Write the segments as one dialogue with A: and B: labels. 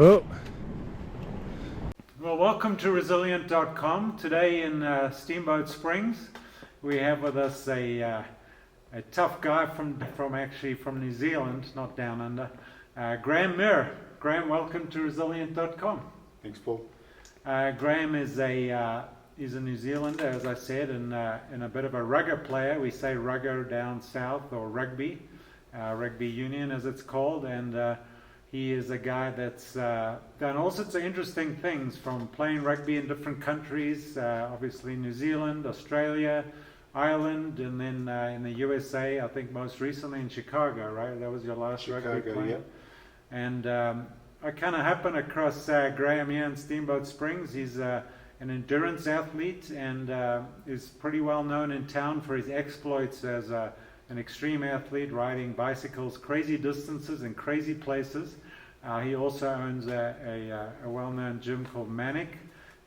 A: Oh,
B: Well, welcome to Rezileant.com. Today in Steamboat Springs, we have with us a tough guy from New Zealand, not down under, Graham Muir. Graham, welcome to Rezileant.com.
C: Thanks, Paul.
B: Graham is he's a New Zealander, as I said, and a bit of a rugger player. We say rugger down south, or rugby union as it's called, and he is a guy that's done all sorts of interesting things, from playing rugby in different countries, obviously New Zealand, Australia, Ireland, and then in the USA, I think most recently in Chicago, right? That was your last rugby play.
C: Yeah.
B: And I kind of happened across Graham here in Steamboat Springs. He's an endurance athlete and is pretty well known in town for his exploits as an extreme athlete, riding bicycles crazy distances and crazy places. He also owns a well-known gym called Manic,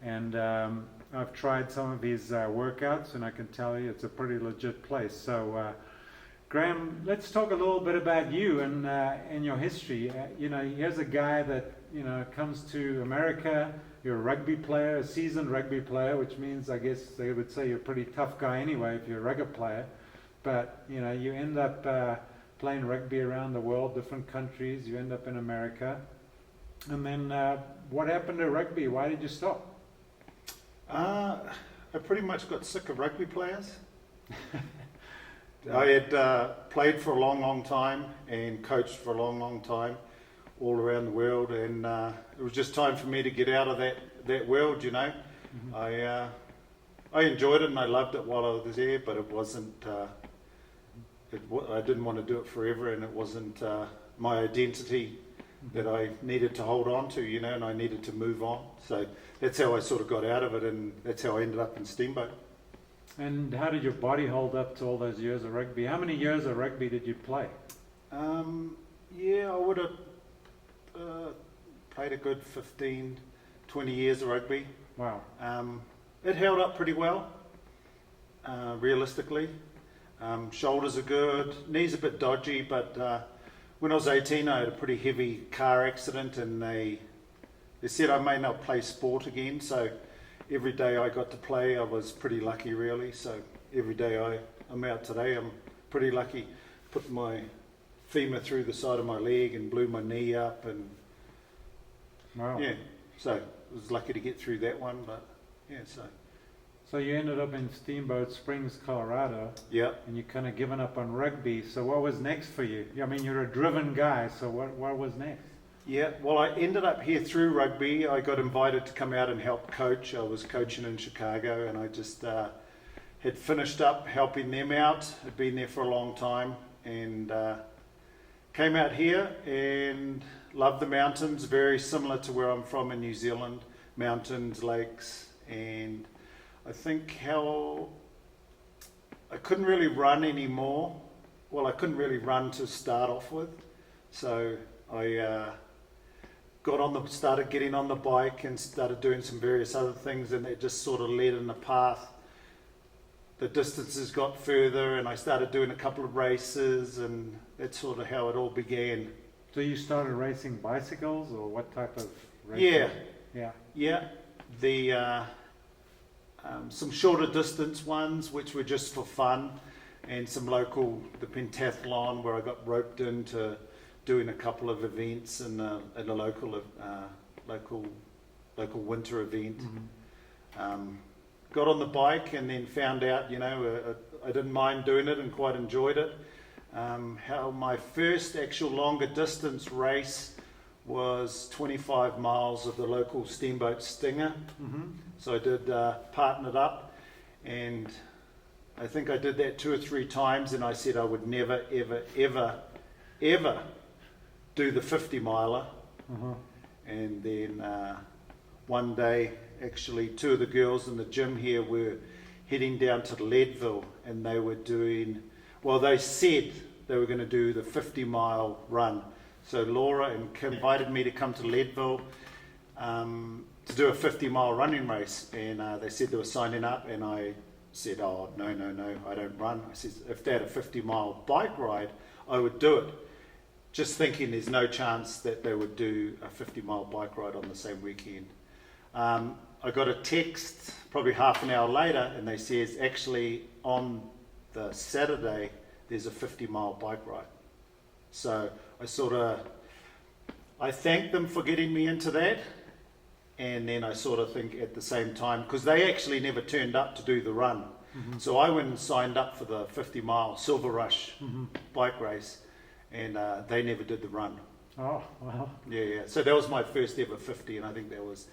B: and I've tried some of his workouts, and I can tell you it's a pretty legit place. So Graham, let's talk a little bit about you and your history. Here's a guy that comes to America. You're a rugby player, a seasoned rugby player, which means, I guess they would say, you're a pretty tough guy anyway if you're a rugby player. But you end up playing rugby around the world, different countries. You end up in America, and then what happened to rugby? Why did you stop?
C: I pretty much got sick of rugby players. I had played for a long time and coached for a long time all around the world, and it was just time for me to get out of that world, Mm-hmm. I enjoyed it and I loved it while I was there, but it wasn't I didn't want to do it forever, and it wasn't my identity that I needed to hold on to, and I needed to move on. So that's how I sort of got out of it, and that's how I ended up in Steamboat.
B: And how did your body hold up to all those years of rugby? How many years of rugby did you play?
C: I would have played a good 15, 20 years of rugby.
B: Wow.
C: It held up pretty well, realistically. Shoulders are good, knees a bit dodgy, but when I was 18 I had a pretty heavy car accident, and they said I may not play sport again, so every day I got to play I was pretty lucky, really. So every day I'm out today, I'm pretty lucky. Put my femur through the side of my leg and blew my knee up, and
B: wow.
C: Yeah, so I was lucky to get through that one, but yeah,
B: So you ended up in Steamboat Springs, Colorado.
C: Yeah.
B: And you kind of given up on rugby. So what was next for you? I mean, you're a driven guy, so what was next?
C: Yeah, well, I ended up here through rugby. I got invited to come out and help coach. I was coaching in Chicago, and I just had finished up helping them out. I'd been there for a long time, and came out here and loved the mountains, very similar to where I'm from in New Zealand. Mountains, lakes, and I think how I couldn't really run anymore. Well, I couldn't really run to start off with, so I started getting on the bike and started doing some various other things, and it just sort of led in the path. The distances got further, and I started doing a couple of races, and that's sort of how it all began.
B: So you started racing bicycles, or what type of racing?
C: Yeah. The some shorter distance ones, which were just for fun, and some the pentathlon, where I got roped into doing a couple of events in a local winter event. Mm-hmm. Got on the bike and then found out, I didn't mind doing it and quite enjoyed it. How my first actual longer distance race was 25 miles of the local Steamboat Stinger. Mm-hmm. So I did partnered up, and I think I did that 2 or 3 times, and I said I would never, ever do the 50 miler.
B: Uh-huh. And
C: then one day, actually 2 of the girls in the gym here were heading down to Leadville, and they were they said they were going to do the 50-mile run. So Laura and Kim invited me to come to Leadville to do a 50-mile running race, and they said they were signing up, and I said, oh, no, I don't run. I said, if they had a 50-mile bike ride, I would do it. just thinking there's no chance that they would do a 50-mile bike ride on the same weekend. I got a text probably half an hour later, and they says actually on the Saturday there's a 50-mile bike ride. So I thank them for getting me into that, and then I sort of think at the same time, because they actually never turned up to do the run. Mm-hmm. So I went and signed up for the 50-mile Silver Rush bike race, and they never did the run.
B: Oh, wow.
C: Yeah. So that was my first ever 50, and I think that was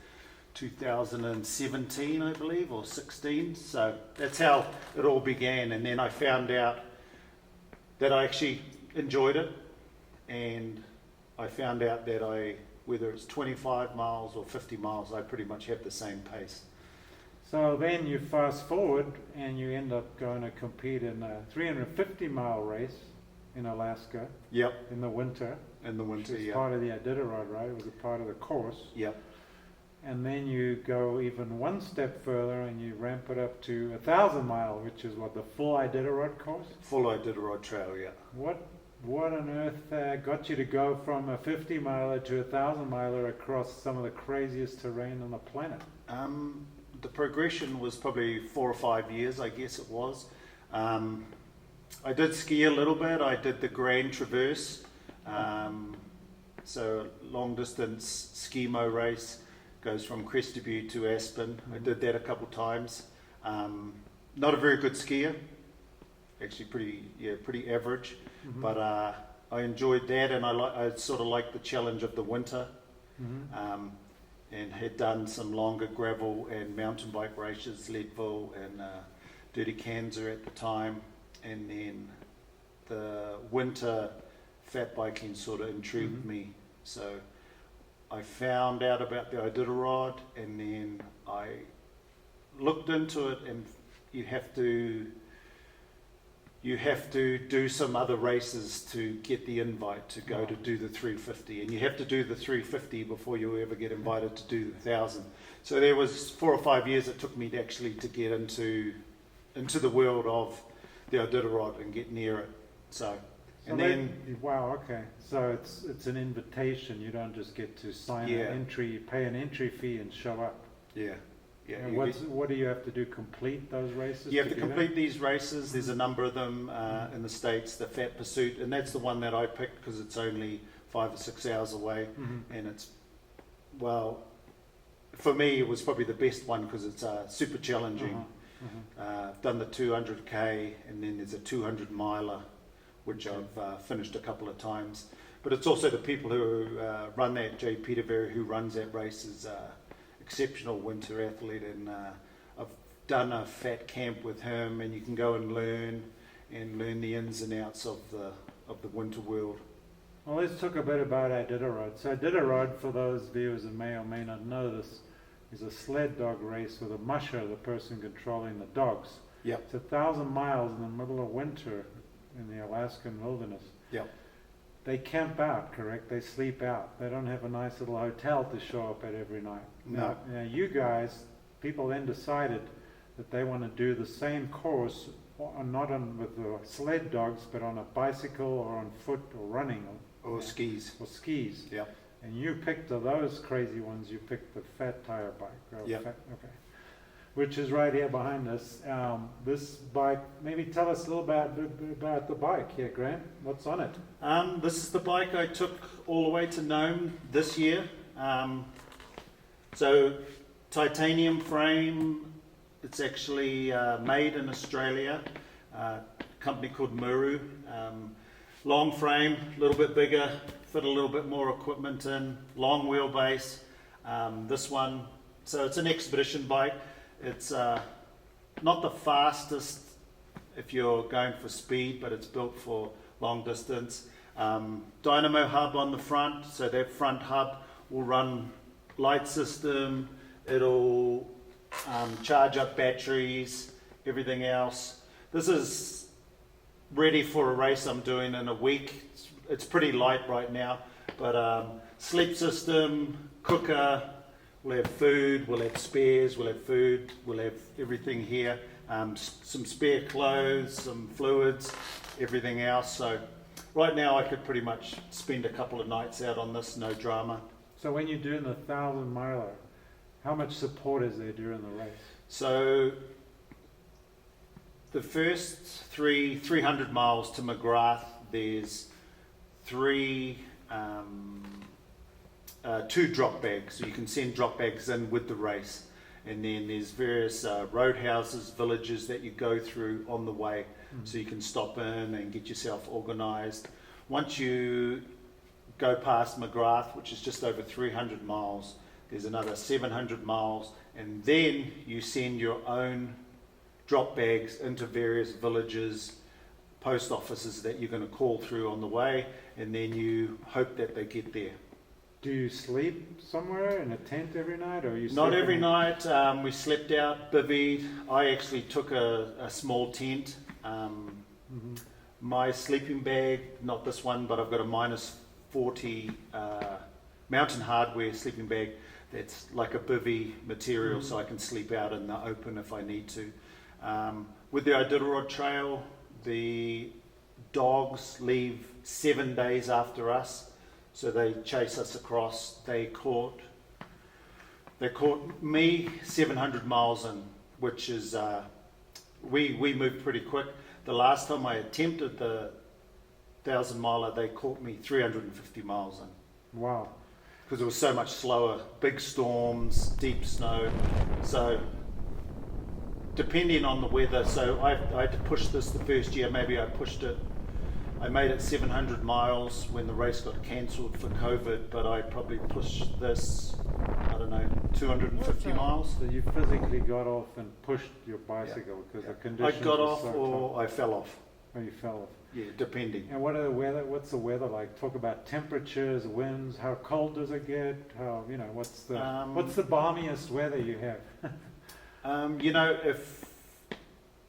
C: 2017, I believe, or 16. So that's how it all began, and then I found out that I actually enjoyed it, and I found out that whether it's 25 miles or 50 miles, I pretty much have the same pace.
B: So then you fast forward and you end up going to compete in a 350-mile race in Alaska.
C: Yep.
B: In the winter.
C: In the winter,
B: which is
C: yeah.
B: part of the Iditarod, right? It was a part of the course.
C: Yep.
B: And then you go even one step further and you ramp it up to 1,000 mile, which is what, the full Iditarod course?
C: Full Iditarod trail, yeah.
B: What on earth got you to go from a 50 miler to a 1,000 miler across some of the craziest terrain on the planet?
C: The progression was probably 4 or 5 years, I guess it was. I did ski a little bit. I did the Grand Traverse, so long distance ski-mo race, goes from Crested to Aspen. I did that a couple times. Not a very good skier, actually pretty average, but I enjoyed that, and I sort of liked the challenge of the winter, and had done some longer gravel and mountain bike races, Leadville and Dirty Kansas at the time, and then the winter fat biking sort of intrigued me, so I found out about the Iditarod, and then I looked into it, and you have to do some other races to get the invite to go to do the 350, and you have to do the 350 before you ever get invited to do the 1,000. So there was 4 or 5 years it took me to actually to get into the world of the Iditarod and get near it. So
B: wow, okay. So it's an invitation. You don't just get to sign an entry. You pay an entry fee and show up.
C: Yeah.
B: And what do you have to do? Complete those races?
C: You have to complete these races. There's a number of them in the States. The Fat Pursuit, and that's the one that I picked because it's only 5 or 6 hours away, and it's, well, for me it was probably the best one because it's super challenging. I've done the 200k, and then there's a 200 miler, which I've finished a couple of times. But it's also the people who run that. Jay Peterberry, who runs that race, is exceptional winter athlete, and I've done a fat camp with him, and you can go and learn the ins and outs of the winter world.
B: Well, let's talk a bit about Iditarod. So Iditarod, for those viewers that may or may not know this, is a sled dog race with a musher, the person controlling the dogs.
C: Yep.
B: It's 1,000 miles in the middle of winter in the Alaskan wilderness.
C: Yep.
B: They camp out, correct? They sleep out. They don't have a nice little hotel to show up at every night.
C: No.
B: Now you guys, people then decided that they want to do the same course, not with the sled dogs, but on a bicycle or on foot or running.
C: Or skis.
B: Or skis.
C: Yeah.
B: And you picked of those crazy ones, you picked the fat tire bike.
C: Yeah.
B: Okay. Which is right here behind us. This bike, maybe tell us a little about the bike here, Graham. What's on it?
C: This is the bike I took all the way to Nome this year. So titanium frame. It's actually made in Australia. A company called Muru. Long frame, a little bit bigger, fit a little bit more equipment in. Long wheelbase. This one, so it's an expedition bike. It's not the fastest if you're going for speed, but it's built for long distance. Dynamo hub on the front, so that front hub will run light system, it'll charge up batteries, everything else. This is ready for a race I'm doing in a week. It's pretty light right now, but sleep system, cooker, we'll have food, we'll have spares, we'll have food, we'll have everything here. Some spare clothes, some fluids, everything else. So right now I could pretty much spend a couple of nights out on this, no drama.
B: So when you're doing the 1,000 miler, how much support is there during the race?
C: So the first 300 miles to McGrath, there's two drop bags. So you can send drop bags in with the race. And then there's various roadhouses, villages that you go through on the way. So you can stop in and get yourself organised. Once you go past McGrath, which is just over 300 miles, there's another 700 miles, and then you send your own drop bags into various villages, post offices that you're going to call through on the way, and then you hope that they get there.
B: Do you sleep somewhere in a tent every night, or are you
C: Not every
B: sleeping-
C: night. We slept out, bivvied. I actually took a small tent. My sleeping bag, not this one, but I've got a -40 Mountain Hardware sleeping bag that's like a bivvy material, so I can sleep out in the open if I need to. With the Iditarod Trail, the dogs leave 7 days after us, so they chase us across. They caught me 700 miles in, which is we moved pretty quick. The last time I attempted the 1,000 miler, they caught me 350 miles in.
B: Wow.
C: Because it was so much slower, big storms, deep snow. So depending on the weather, so I had to push this the first year. Maybe I made it 700 miles when the race got cancelled for COVID, but I probably pushed this, I don't know, 250 miles.
B: So you physically got off and pushed your bicycle because the
C: I
B: conditions
C: got
B: were
C: off
B: so
C: or I fell off.
B: tough. Oh, you fell off.
C: Yeah, depending.
B: And what's the weather like? Talk about temperatures, winds, how cold does it get? How, what's the balmiest weather you have?
C: If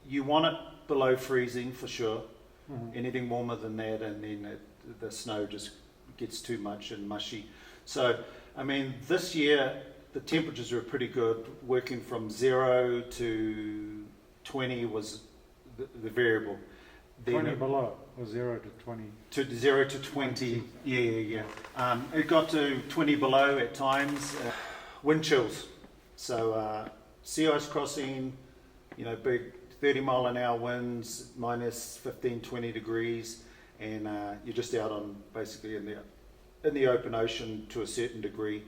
C: you want it below freezing for sure,
B: Mhm.
C: anything warmer than that, and then the snow just gets too much and mushy. So, this year the temperatures were pretty good. Working from 0 to 20 was the variable. Then
B: 20 below, or 0 to 20?
C: to 0 to 20, yeah. It got to 20 below at times. Wind chills. So sea ice crossing, big 30 mile an hour winds, minus 15, 20 degrees, and you're just out on basically in the open ocean to a certain degree.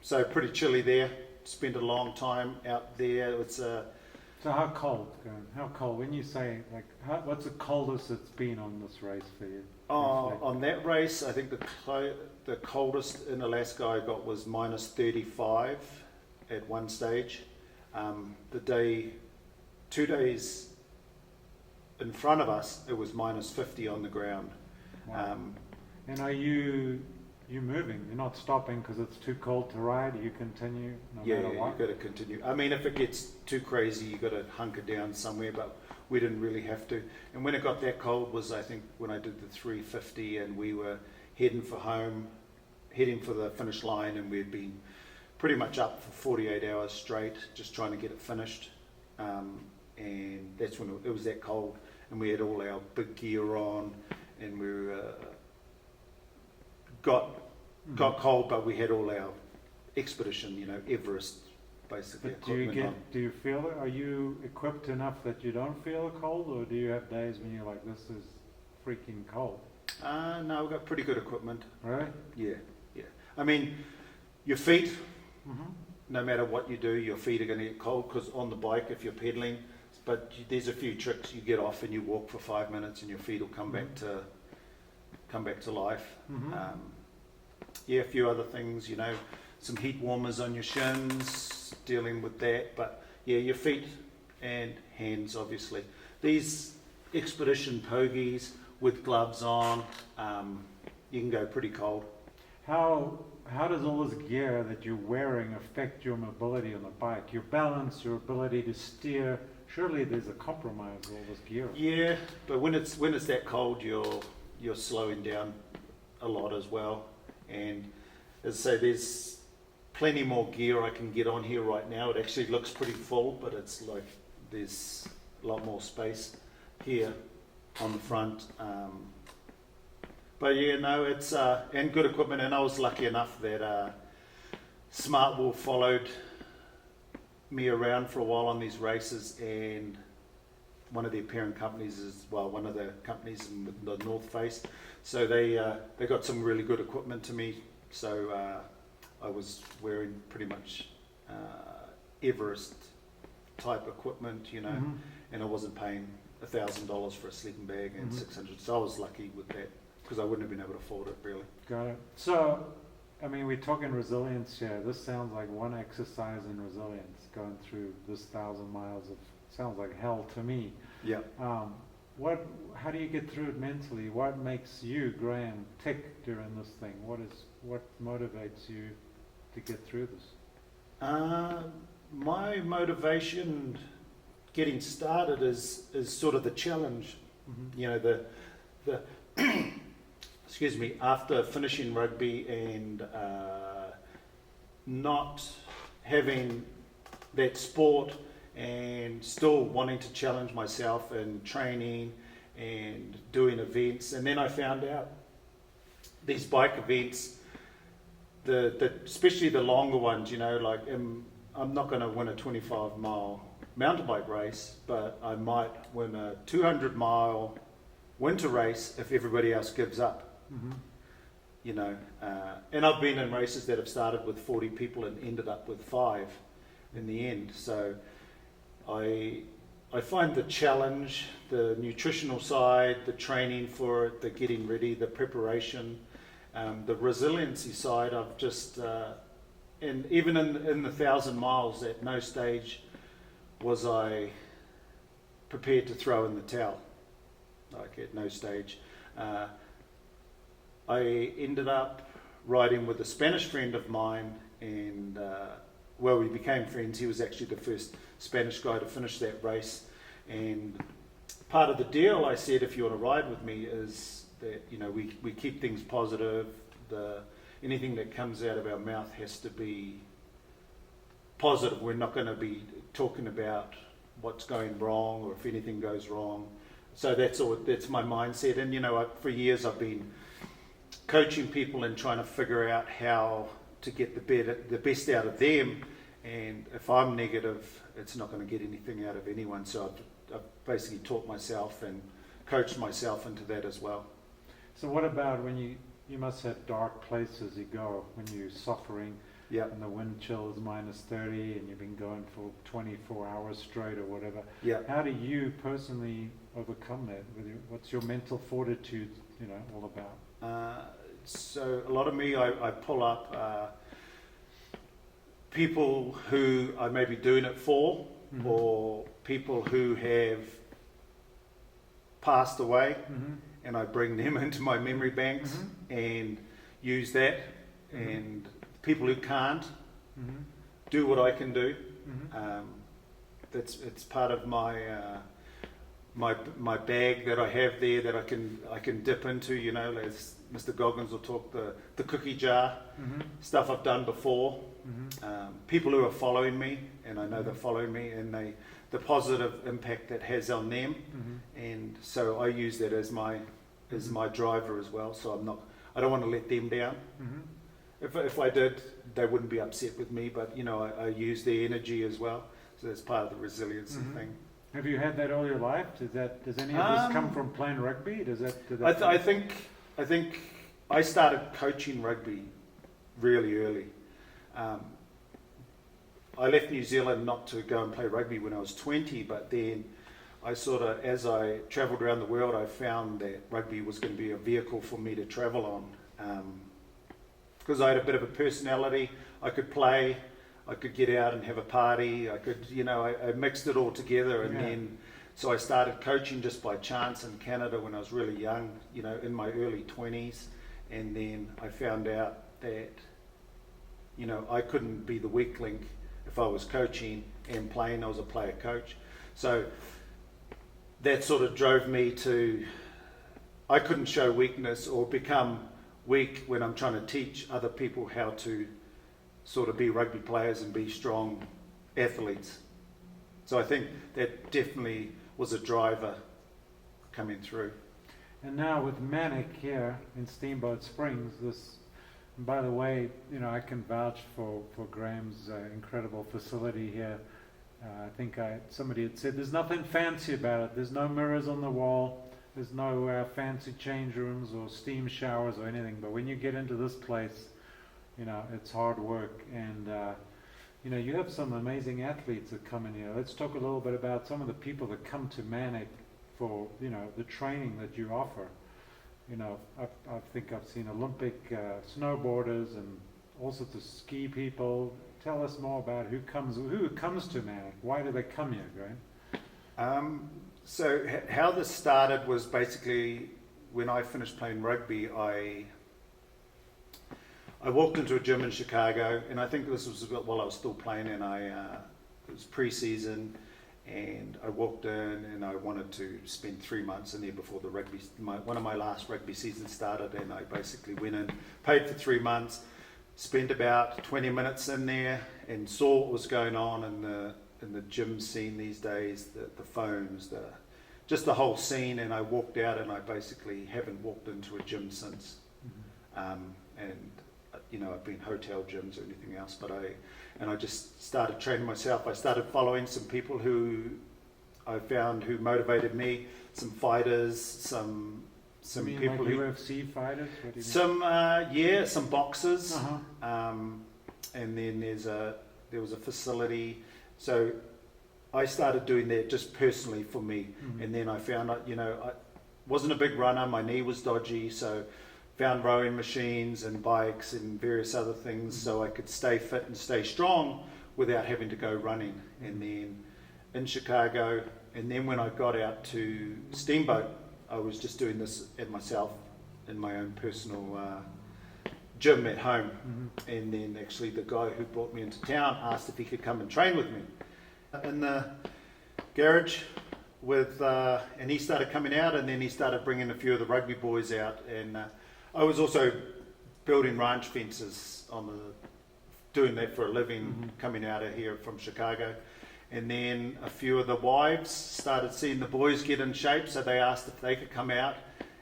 C: So pretty chilly there. Spent a long time out there.
B: So how cold, Graham? How cold? When you say, what's the coldest it's been on this race for you?
C: On that race, I think the coldest in Alaska I got was minus 35 at one stage. 2 days in front of us, it was minus 50 on the ground.
B: Wow. And are you moving? You're not stopping because it's too cold to ride? You continue no matter what?
C: You've got to continue. If it gets too crazy, you've got to hunker down somewhere, but we didn't really have to. And when it got that cold was, I think, when I did the 350 and we were heading for home, heading for the finish line, and we'd been pretty much up for 48 hours straight, just trying to get it finished. And that's when it was that cold, and we had all our big gear on, and we got cold, but we had all our expedition, Everest, basically.
B: But do you feel it? Are you equipped enough that you don't feel the cold, or do you have days when you're like, this is freaking cold?
C: No, we've got pretty good equipment.
B: Really?
C: Yeah. Your feet, no matter what you do, your feet are going to get cold, because on the bike, if you're pedaling, but there's a few tricks. You get off and you walk for 5 minutes, and your feet will come back to life. A few other things, some heat warmers on your shins, dealing with that. But your feet and hands, obviously. These expedition pogies with gloves on, you can go pretty cold.
B: How does all this gear that you're wearing affect your mobility on the bike? Your balance, your ability to steer? Surely there's a compromise with all this gear.
C: Yeah, but when it's that cold, you're slowing down a lot as well. And as I say, there's plenty more gear I can get on here right now. It actually looks pretty full, but it's like there's a lot more space here. on the front. But yeah, no, it's and good equipment. And I was lucky enough that Smart Wool followed me around for a while on these races, and one of their parent companies is, well, one of the companies in the North Face. So they got some really good equipment to me. So I was wearing pretty much Everest type equipment, you know,
B: Mm-hmm.
C: and I wasn't paying $1,000 for a sleeping bag and
B: Mhm.
C: 600. So I was lucky with that, because I wouldn't have been able to afford it really.
B: Got it. So, I mean, we're talking resilience here. This sounds like one exercise in resilience, going through this 1,000 miles of, sounds like hell to me.
C: Yeah.
B: How do you get through it mentally? What makes you, Graham, tick during this thing? What motivates you to get through this?
C: My motivation getting started is sort of the challenge.
B: Mm-hmm.
C: You know, the excuse me, after finishing rugby and not having that sport and still wanting to challenge myself and training and doing events. And then I found out these bike events, especially the longer ones, you know, like I'm not going to win a 25-mile mountain bike race, but I might win a 200-mile winter race if everybody else gives up.
B: Mm-hmm.
C: You know, and I've been in races that have started with 40 people and ended up with 5 in the end. So I find the challenge, the nutritional side, the training for it, the getting ready, the preparation, the resiliency side. I've just and even in the 1,000 miles, at no stage was I prepared to throw in the towel. Like, at no stage. I ended up riding with a Spanish friend of mine, and well, we became friends. He was actually the first Spanish guy to finish that race, and part of the deal, I said, if you want to ride with me, is that, you know, we keep things positive. Anything that comes out of our mouth has to be positive. We're not going to be talking about what's going wrong or if anything goes wrong. So that's my mindset. And, you know, for years I've been coaching people and trying to figure out how to get the best out of them. And if I'm negative, it's not going to get anything out of anyone. So I've basically taught myself and coached myself into that as well.
B: So what about when you must have dark places you go when you're suffering?
C: Yeah.
B: And the wind chill is -30 and you've been going for 24 hours straight or whatever.
C: Yeah.
B: How do you personally overcome that? What's your mental fortitude, you know, all about?
C: So a lot of me, I pull up people who I may be doing it for,
B: Mm-hmm.
C: or people who have passed away,
B: Mm-hmm.
C: and I bring them into my memory banks
B: Mm-hmm.
C: and use that.
B: Mm-hmm.
C: And people who can't
B: Mm-hmm.
C: do what I can do.
B: Mm-hmm.
C: It's part of my my bag that I have there that I can dip into. You know, as Mr. Goggins will talk, the cookie jar,
B: Mm-hmm.
C: stuff I've done before.
B: Mm-hmm.
C: People who are following me, and I know they're following me, and the positive impact that has on them.
B: Mm-hmm.
C: And so I use that as my driver as well. So I don't want to let them down.
B: Mm-hmm.
C: If I did, they wouldn't be upset with me, but, you know, I use their energy as well. So that's part of the resiliency
B: Mm-hmm.
C: thing.
B: Have you had that all your life? Does any of this come from playing rugby?
C: I think I started coaching rugby really early. I left New Zealand not to go and play rugby when I was 20, but then I sort of, as I travelled around the world, I found that rugby was going to be a vehicle for me to travel on. Because I had a bit of a personality, I could play, I could get out and have a party, I could, you know, I mixed it all together. And then, so I started coaching just by chance in Canada when I was really young, you know, in my early 20s. And then I found out that, you know, I couldn't be the weak link if I was coaching and playing. I was a player coach. So that sort of drove me to, I couldn't show weakness or become weak when I'm trying to teach other people how to sort of be rugby players and be strong athletes. So I think that definitely was a driver coming through.
B: And now with Manic here in Steamboat Springs, this, and by the way, I can vouch for Graham's incredible facility here. I think somebody had said there's nothing fancy about it. There's no mirrors on the wall. There's no fancy change rooms or steam showers or anything. But when you get into this place, it's hard work. And, you have some amazing athletes that come in here. Let's talk a little bit about some of the people that come to Manic for, the training that you offer. I think I've seen Olympic snowboarders and all sorts of ski people. Tell us more about who comes to Manic. Why do they come here, Graham?
C: So how this started was basically when I finished playing rugby, I walked into a gym in Chicago, and I think this was while I was still playing, and it was pre-season, and I walked in and I wanted to spend 3 months in there before the one of my last rugby seasons started, and I basically went in, paid for 3 months, spent about 20 minutes in there and saw what was going on in the gym scene these days, the phones, just the whole scene, and I walked out and I basically haven't walked into a gym since. I've been hotel gyms or anything else, but I just started training myself. I started following some people who I found who motivated me, some fighters, some people
B: like
C: who
B: UFC fighters. What do you
C: some some boxers,
B: Uh-huh.
C: and then there was a facility. So I started doing that just personally for me, and then I found I wasn't a big runner. My knee was dodgy, so found rowing machines and bikes and various other things so I could stay fit and stay strong without having to go running. And then in Chicago, and then when I got out to Steamboat, I was just doing this at myself in my own personal gym at home. And then actually the guy who brought me into town asked if he could come and train with me in the garage and he started coming out, and then he started bringing a few of the rugby boys out, and I was also building ranch fences doing that for a living, coming out of here from Chicago. And then a few of the wives started seeing the boys get in shape, so they asked if they could come out.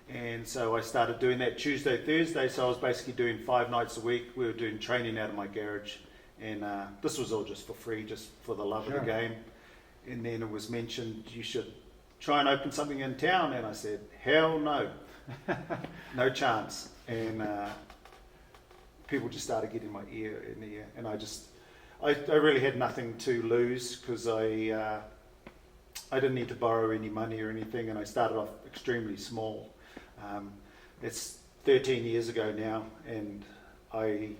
C: And so I started doing that Tuesday, Thursday, so I was basically doing 5 nights a week. We were doing training out of my garage, and this was all just for free, just for the love of the game. And then it was mentioned, you should try and open something in town, and I said, hell no. No chance. And people just started getting my ear in the ear, and I really had nothing to lose because I didn't need to borrow any money or anything, and I started off extremely small. It's 13 years ago now, and I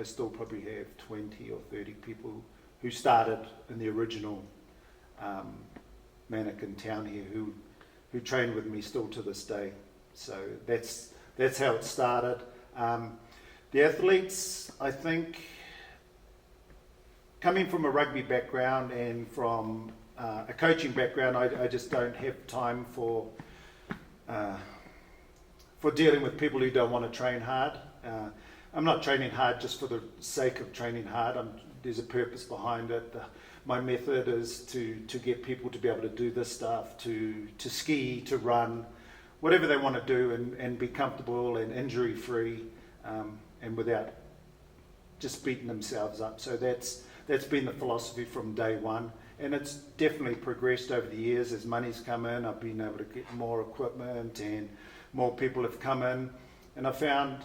C: still probably have 20 or 30 people who started in the original Manic in town here who train with me still to this day. So that's how it started. The athletes, I think, coming from a rugby background and from a coaching background, I just don't have time for dealing with people who don't want to train hard. I'm not training hard just for the sake of training hard. There's a purpose behind it. My method is to get people to be able to do this stuff, to ski, to run, whatever they want to do, and be comfortable and injury free, and without just beating themselves up. So that's been the philosophy from day one, and it's definitely progressed over the years as money's come in. I've been able to get more equipment, and more people have come in, and I found,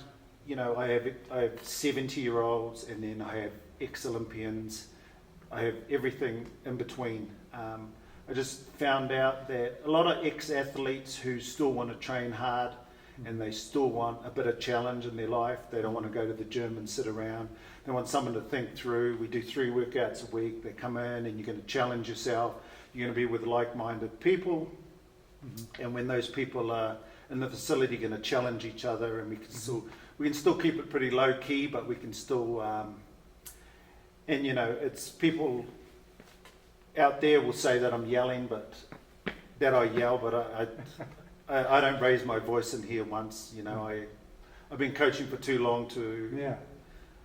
C: I have 70-year-olds, and then I have ex-Olympians. I have everything in between. I just found out that a lot of ex-athletes who still want to train hard, and they still want a bit of challenge in their life. They don't want to go to the gym and sit around. They want someone to think through. We do 3 workouts a week. They come in and you're going to challenge yourself. You're going to be with like-minded people. And when those people are in the facility, you're going to challenge each other, and we can still keep it pretty low key, but we can still it's people out there will say that I'm yelling, but that I yell, but I don't raise my voice in here once. I've been coaching for too long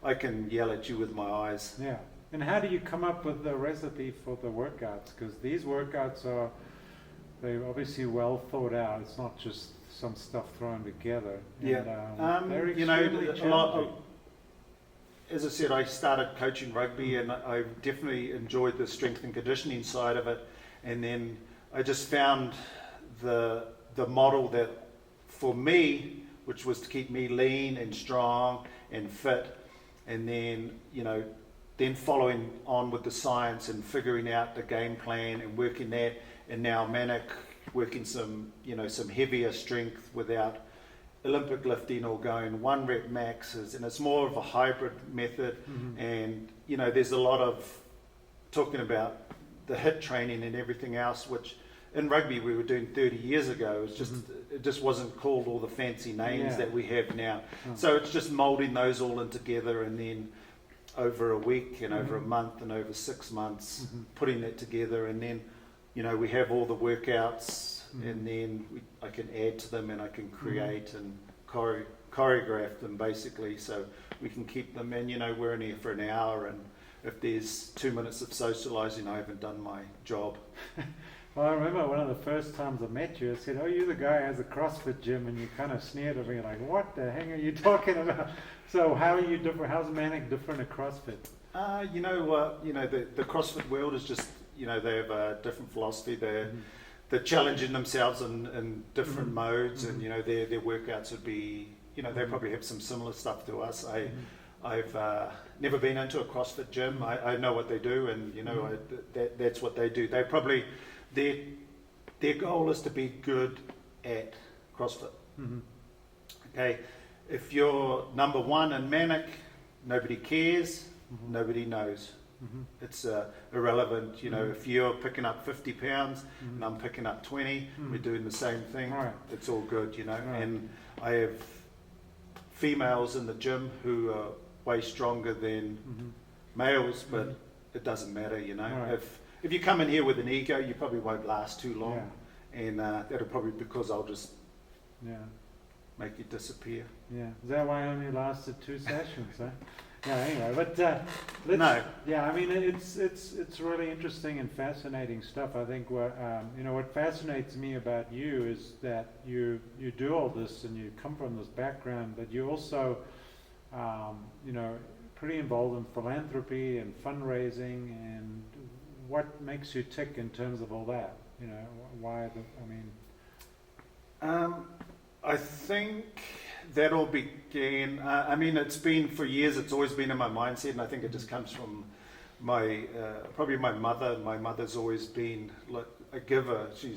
C: I can yell at you with my eyes.
B: Yeah. And how do you come up with the recipe for the workouts? Because these workouts are they're obviously well thought out. It's not just some stuff thrown together.
C: Yeah.
B: And, they're
C: You know,
B: extremely
C: a lot
B: challenging.
C: as I said, I started coaching rugby, and I definitely enjoyed the strength and conditioning side of it. And then I just found the model that for me, which was to keep me lean and strong and fit, and then then following on with the science and figuring out the game plan and working that, and now Manic working some heavier strength without Olympic lifting or going 1 rep maxes, and it's more of a hybrid method. And there's a lot of talking about the HIIT training and everything else, which in rugby we were doing 30 years ago. It's just it just wasn't called all the fancy names that we have now. So it's just molding those all in together, and then over a week and over a month and over 6 months putting that together, and then we have all the workouts, and then I can add to them, and I can create and choreograph them basically, so we can keep them. And we're in here for an hour, and if there's 2 minutes of socialising, I haven't done my job.
B: Well, I remember one of the first times I met you, I said, "Oh, you're the guy who has a CrossFit gym," and you kind of sneered at me like, "What the heck are you talking about?" So how are you different? How's Manic different at CrossFit?
C: The CrossFit world is just, they have a different philosophy. They're challenging themselves in different modes, and their workouts would be, they probably have some similar stuff to us. I've never been into a CrossFit gym. I know what they do, and that's what they do. They probably their goal is to be good at CrossFit. Okay, if you're number one in Manic, nobody cares, nobody knows. It's irrelevant. If you're picking up 50 pounds and I'm picking up 20, we're doing the same thing.
B: Right.
C: It's all good,
B: Right.
C: And I have females in the gym who are way stronger than males, but it doesn't matter.
B: Right.
C: If you come in here with an ego, you probably won't last too long,
B: Yeah.
C: and that'll probably be because I'll just
B: Yeah.
C: make you disappear.
B: Yeah. Is that why I only lasted 2 sessions? Huh? Yeah. Anyway, but let's,
C: No.
B: Yeah. I mean, it's really interesting and fascinating stuff. I think what fascinates me about you is that you do all this and you come from this background, but you also pretty involved in philanthropy and fundraising. And what makes you tick in terms of all that? Why?
C: I think that all began, it's been for years, it's always been in my mindset, and I think it just comes from probably my mother. My mother's always been like a giver. She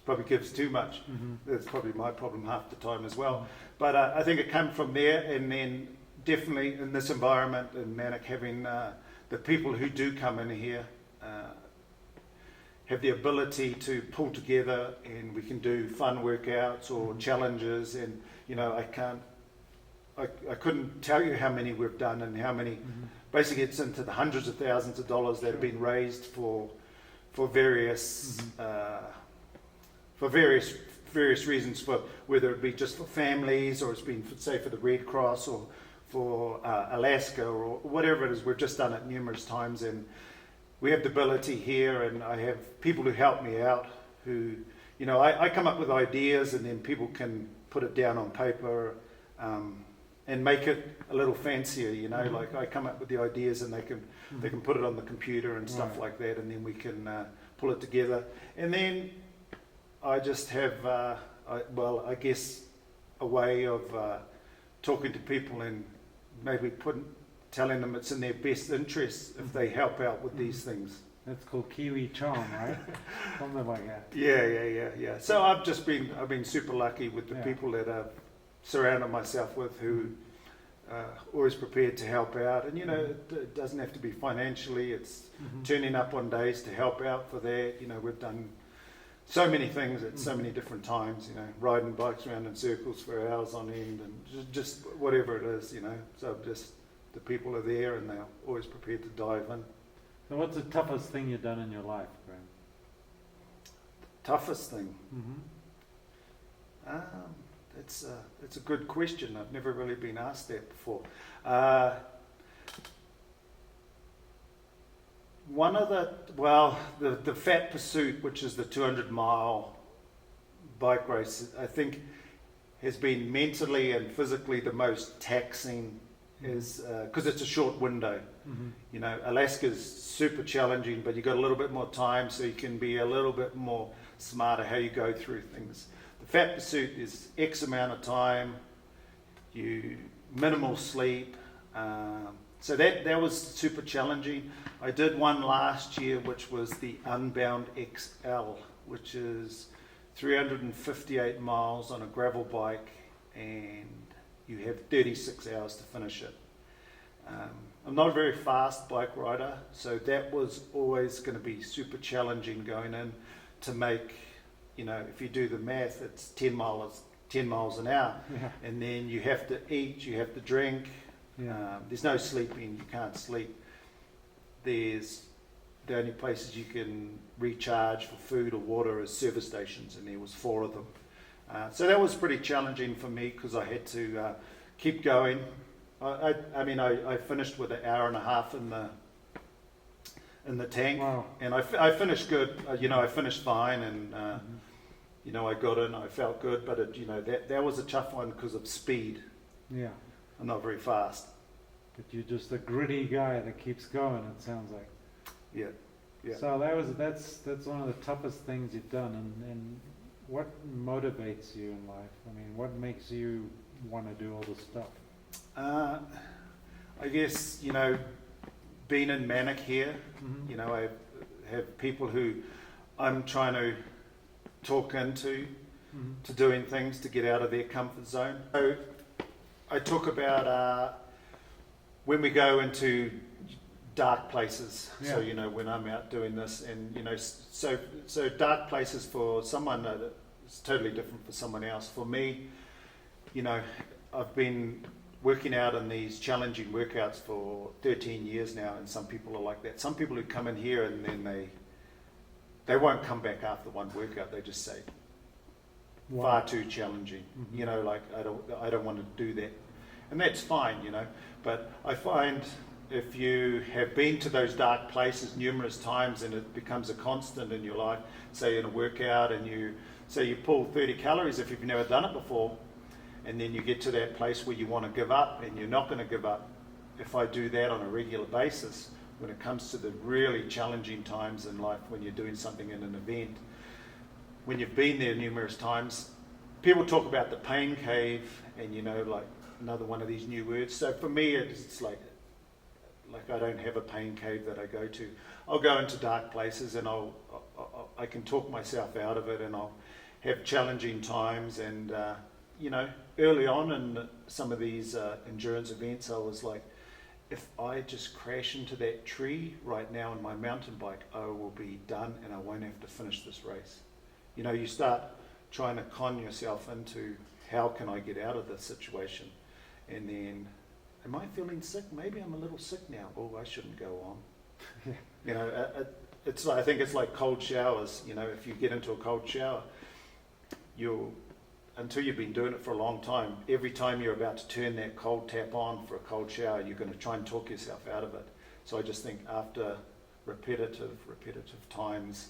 C: probably gives too much. That's probably my problem half the time as well. But I think it came from there, and then definitely in this environment in Manic, having the people who do come in here have the ability to pull together, and we can do fun workouts or challenges. And I couldn't tell you how many we've done and how many. Basically, it's into the hundreds of thousands of dollars that have been raised for various reasons, for whether it be just for families, or it's been for the Red Cross, or for Alaska, or whatever it is. We've just done it numerous times, and we have the ability here, and I have people who help me out who, I come up with ideas, and then people can put it down on paper and make it a little fancier, like I come up with the ideas, and they can put it on the computer and stuff like that, and then we can pull it together. And then I just have, I guess, a way of talking to people and maybe telling them it's in their best interest if they help out with these things.
B: That's called Kiwi charm, right? Something like that.
C: Yeah. So I've been super lucky with the people that I've surrounded myself with, who are always prepared to help out. And it doesn't have to be financially. It's turning up on days to help out for that. We've done so many things at so many different times. Riding bikes around in circles for hours on end, and just whatever it is. So just the people are there, and they're always prepared to dive in.
B: So what's the toughest thing you've done in your life, Graham?
C: Toughest thing? It's a good question. I've never really been asked that before. One of the Fat Pursuit, which is the 200-mile bike race, I think has been mentally and physically the most taxing, is because it's a short window.
B: Mm-hmm.
C: You know, Alaska's super challenging, but you got a little bit more time, so you can be a little bit more smarter how you go through things. The Fat Pursuit is X amount of time, you minimal sleep. So that was super challenging. I did one last year, which was the Unbound XL, which is 358 miles on a gravel bike, and you have 36 hours to finish it. I'm not a very fast bike rider, so that was always going to be super challenging going in to make, you know, if you do the math, it's 10 miles an hour,
B: Yeah.
C: and then you have to eat, you have to drink.
B: Yeah.
C: There's no sleeping, you can't sleep. There's the only places you can recharge for food or water is service stations, and there was 4 of them. So that was pretty challenging for me because I had to keep going. I finished with an hour and a half in the tank.
B: Wow.
C: And I finished good. I finished fine, and I got in. I felt good, but that was a tough one because of speed.
B: Yeah.
C: I'm not very fast.
B: But you're just a gritty guy that keeps going, it sounds like.
C: Yeah. Yeah.
B: So that's one of the toughest things you've done, and what motivates you in life? I mean, what makes you want to do all this stuff?
C: I guess, being in Manic here,
B: Mm-hmm.
C: I have people who I'm trying to talk into
B: Mm-hmm.
C: to doing things to get out of their comfort zone. So I talk about when we go into dark places.
B: Yeah.
C: So, when I'm out doing this, and, so dark places for someone is totally different for someone else. For me, I've been working out in these challenging workouts for 13 years now, and some people are like that. Some people who come in here and then they won't come back after one workout. They just say,
B: Wow.
C: far too challenging.
B: Mhm.
C: I don't want to do that, and that's fine. But I find if you have been to those dark places numerous times and it becomes a constant in your life, say in a workout, and you pull 30 calories if you've never done it before, and then you get to that place where you want to give up, and you're not going to give up. If I do that on a regular basis, when it comes to the really challenging times in life, when you're doing something in an event, when you've been there numerous times, people talk about the pain cave, and like another one of these new words. So for me, it's like I don't have a pain cave that I go to. I'll go into dark places, and I can talk myself out of it, and I'll have challenging times. And early on in some of these endurance events, I was like, if I just crash into that tree right now on my mountain bike, I will be done, and I won't have to finish this race. You start trying to con yourself into, how can I get out of this situation? And then, am I feeling sick? Maybe I'm a little sick now. Oh, I shouldn't go on. I think it's like cold showers. If you get into a cold shower, until you've been doing it for a long time, every time you're about to turn that cold tap on for a cold shower, you're going to try and talk yourself out of it. So I just think after repetitive times,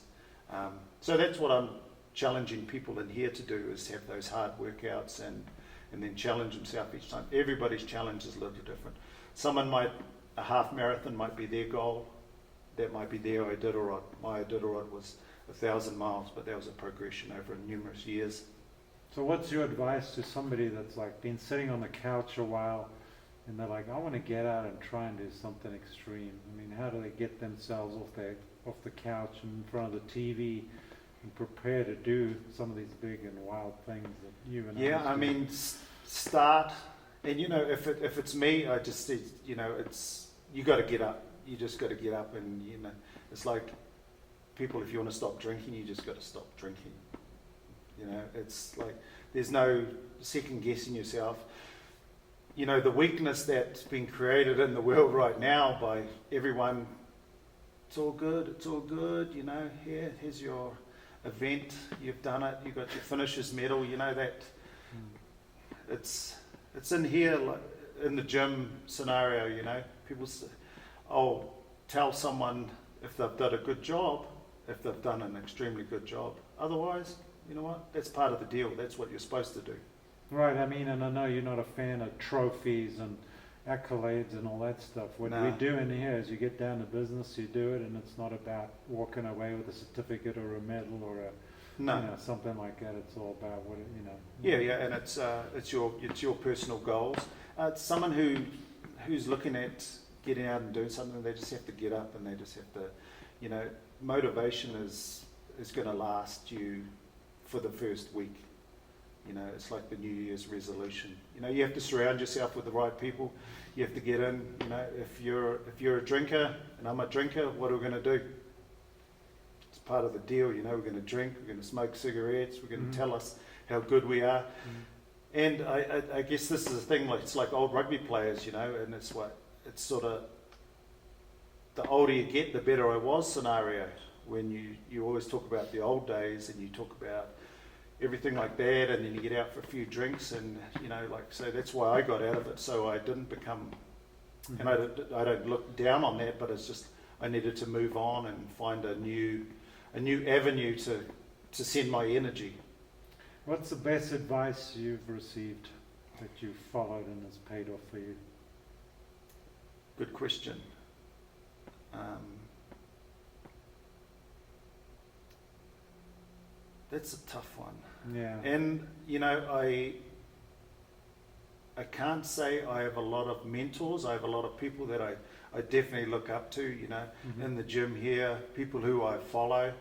C: so that's what I'm challenging people in here to do, is have those hard workouts and then challenge themselves each time. Everybody's challenge is a little different. A half marathon might be their goal. That might be their Iditarod. My Iditarod was 1,000 miles, but that was a progression over numerous years.
B: So what's your advice to somebody that's like been sitting on the couch a while, and they're like, I want to get out and try and do something extreme? I mean, how do they get themselves off the couch and in front of the TV and prepare to do some of these big and wild things that you and I do?
C: Start, and if it's me, I just say, you got to get up. You just got to get up, and it's like people. If you want to stop drinking, you just got to stop drinking. It's like there's no second guessing yourself. The weakness that's been created in the world right now by everyone. It's all good. Here's your event, you've done it, you got your finisher's medal, that it's in here, like in the gym scenario, people say, tell someone if they've done a good job, if they've done an extremely good job. Otherwise, you know what? That's part of the deal. That's what you're supposed to do.
B: Right, I mean, and I know you're not a fan of trophies and accolades and all that stuff. What we
C: No.
B: do in here is you get down to business, you do it, and it's not about walking away with a certificate or a medal or a,
C: No.
B: you know, something like that. It's all about what, you know.
C: Yeah, and it's your personal goals. It's someone who's looking at getting out and doing something. They just have to get up and they just have to, you know, motivation is going to last you for the first week. You know, it's like the New Year's resolution. You know, you have to surround yourself with the right people. You have to get in. You know, if you're a drinker and I'm a drinker, what are we going to do? It's part of the deal. You know, we're going to drink. We're going to smoke cigarettes. We're going to tell us how good we are. And I guess this is the thing. Like it's like old rugby players. You know, and it's sort of the older you get, the better I was scenario. When you always talk about the old days and you talk about everything like that, and then you get out for a few drinks, and you know, like, so that's why I got out of it, so I didn't become, and I don't look down on that, but it's just I needed to move on and find a new avenue to send my energy.
B: What's the best advice you've received that you've followed and has paid off for you?
C: Good question. That's a tough one.
B: Yeah.
C: And you know, I can't say I have a lot of mentors. I have a lot of people that I definitely look up to, you know, in the gym here, people who I follow.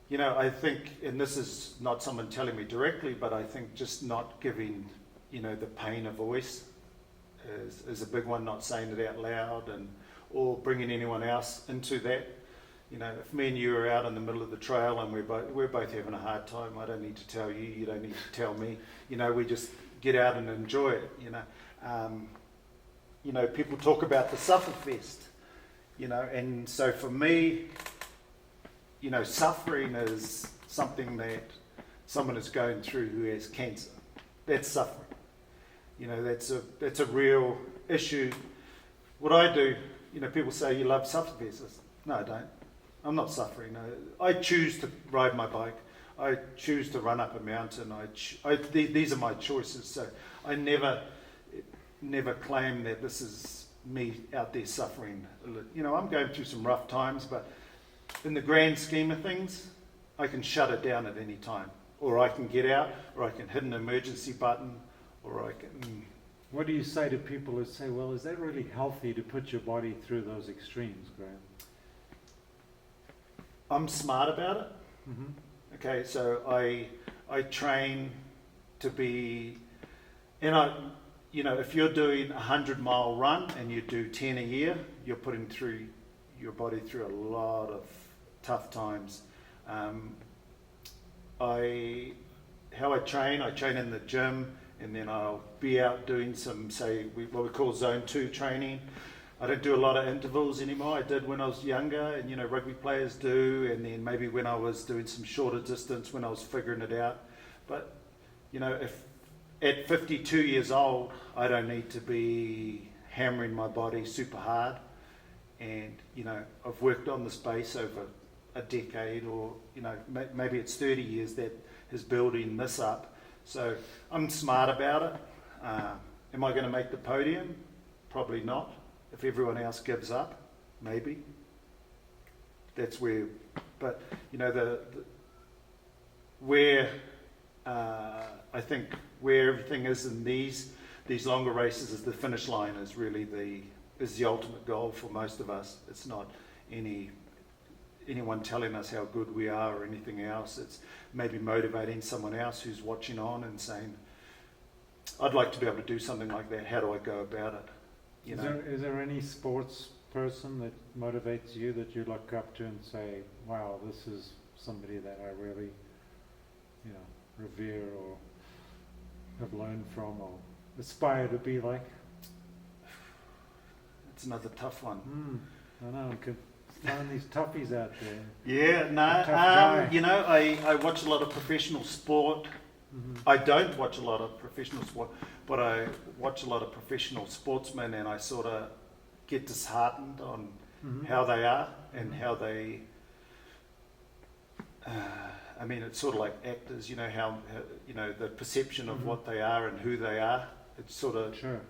C: You know, I think, and this is not someone telling me directly, but I think just not giving, you know, the pain a voice is a big one, not saying it out loud or bringing anyone else into that. You know, if me and you are out in the middle of the trail and we're both having a hard time, I don't need to tell you, you don't need to tell me. You know, we just get out and enjoy it, you know. You know, people talk about the sufferfest, you know, and so for me, you know, suffering is something that someone is going through who has cancer. That's suffering. You know, that's a real issue. What I do, you know, people say you love sufferfests. No, I don't. I'm not suffering. I choose to ride my bike. I choose to run up a mountain. These are my choices. So I never claim that this is me out there suffering. You know, I'm going through some rough times, but in the grand scheme of things, I can shut it down at any time. Or I can get out, or I can hit an emergency button, or I can...
B: What do you say to people who say, well, is that really healthy to put your body through those extremes, Graham?
C: I'm smart about it. Okay, so I train to be, and you know, if you're doing 100-mile run and you do 10 a year, you're putting through your body through a lot of tough times. How I train in the gym, and then I'll be out doing some, say, what we call zone 2 training. I don't do a lot of intervals anymore. I did when I was younger, and you know, rugby players do, and then maybe when I was doing some shorter distance when I was figuring it out. But you know, if at 52 years old, I don't need to be hammering my body super hard. And you know, I've worked on the space over a decade, or you know, maybe it's 30 years that is building this up. So I'm smart about it. Am I going to make the podium? Probably not. If everyone else gives up, maybe. That's where, but you know, where I think where everything is in these longer races is the finish line is really the ultimate goal for most of us. It's not anyone telling us how good we are or anything else. It's maybe motivating someone else who's watching on and saying, I'd like to be able to do something like that. How do I go about it? You know?
B: Is there any sports person that motivates you that you look up to and say, wow, this is somebody that I really, you know, revere or have learned from or aspire to be like?
C: It's another tough one.
B: I know, I'm throwing these toughies out there.
C: Yeah, no, you know, I watch a lot of professional sport. I don't watch a lot of professional sport, but I watch a lot of professional sportsmen, and I sort of get disheartened on how they are and how they. I mean, it's sort of like actors, you know, how you know, the perception of what they are and who they are. It's sort of.
B: Sure.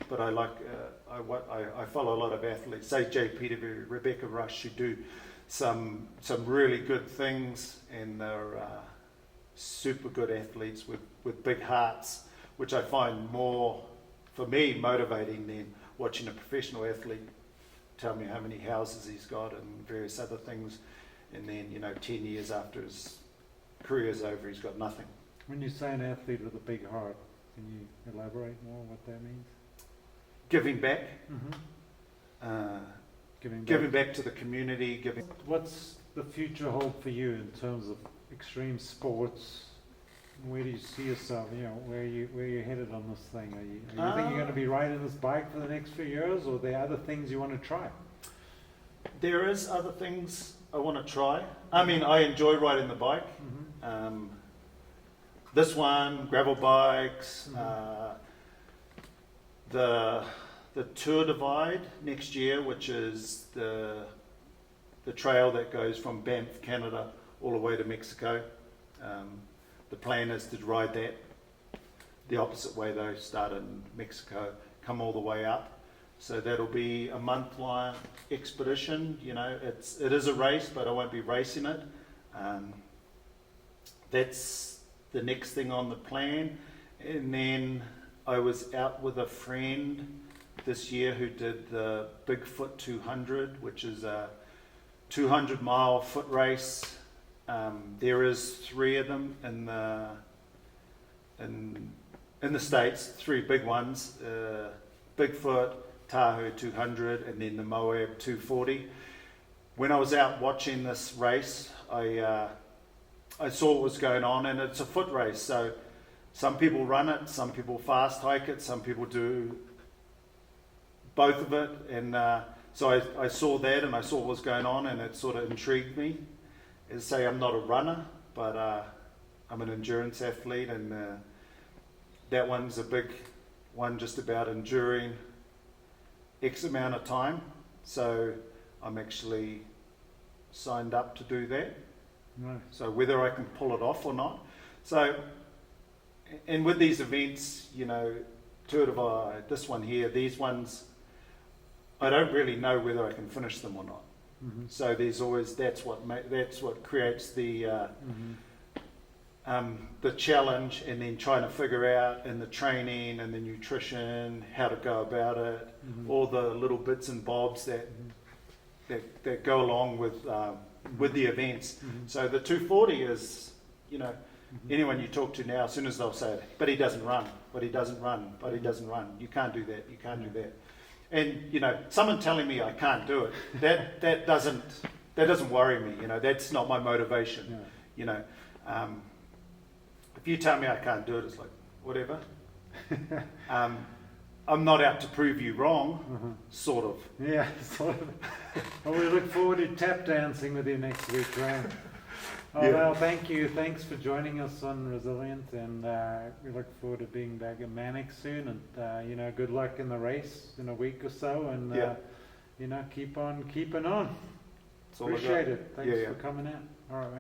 C: But I like. I follow a lot of athletes. Say Jay Peterbury, Rebecca Rush, who do some really good things, and they're super good athletes with big hearts, which I find more, for me, motivating than watching a professional athlete tell me how many houses he's got and various other things, and then, you know, 10 years after his career's over, he's got nothing.
B: When you say an athlete with a big heart, can you elaborate more what that means?
C: Giving back.
B: Giving
C: Giving back to the community.
B: What's the future hold for you in terms of extreme sports? Where do you see yourself? You know, where you headed on this thing? Are you think you're going to be riding this bike for the next few years, or are there other things you want to try?
C: There is other things I want to try. I mean, I enjoy riding the bike. This one, gravel bikes, the Tour Divide next year, which is the trail that goes from Banff, Canada, all the way to Mexico. The plan is to ride that the opposite way though, start in Mexico, come all the way up. So that'll be a month-long expedition. You know, it is a race, but I won't be racing it. That's the next thing on the plan. And then I was out with a friend this year who did the Bigfoot 200, which is a 200-mile foot race. There is 3 of them in the States, 3 big ones, Bigfoot, Tahoe 200, and then the Moab 240. When I was out watching this race, I saw what was going on, and it's a foot race. So some people run it, some people fast hike it, some people do both of it. And so I saw that, and I saw what was going on, and it sort of intrigued me. As I say, I'm not a runner, but I'm an endurance athlete, and that one's a big one, just about enduring X amount of time. So I'm actually signed up to do that.
B: Right.
C: So whether I can pull it off or not. So, and with these events, you know, Tour Divide, this one here, these ones, I don't really know whether I can finish them or not. So there's always, that's what creates the challenge, and then trying to figure out in the training and the nutrition how to go about it, all the little bits and bobs that go along with the events. So the 240 is, you know, anyone you talk to now, as soon as they'll say it, but he doesn't run, but he doesn't run, but he doesn't run. You can't do that. You can't do that. And, you know, someone telling me I can't do it, that doesn't worry me. You know, that's not my motivation.
B: Yeah.
C: You know, if you tell me I can't do it, it's like, whatever. I'm not out to prove you wrong, sort of.
B: Yeah, sort of. Well, we look forward to tap dancing with you next week, Graham. Oh,
C: Yeah.
B: well, thank you. Thanks for joining us on Rezileant, and we look forward to being back at Manic soon. And you know, good luck in the race in a week or so, and you know, keep on keeping on.
C: That's all I got.
B: Appreciate it. Thanks
C: Yeah.
B: for coming out. All right.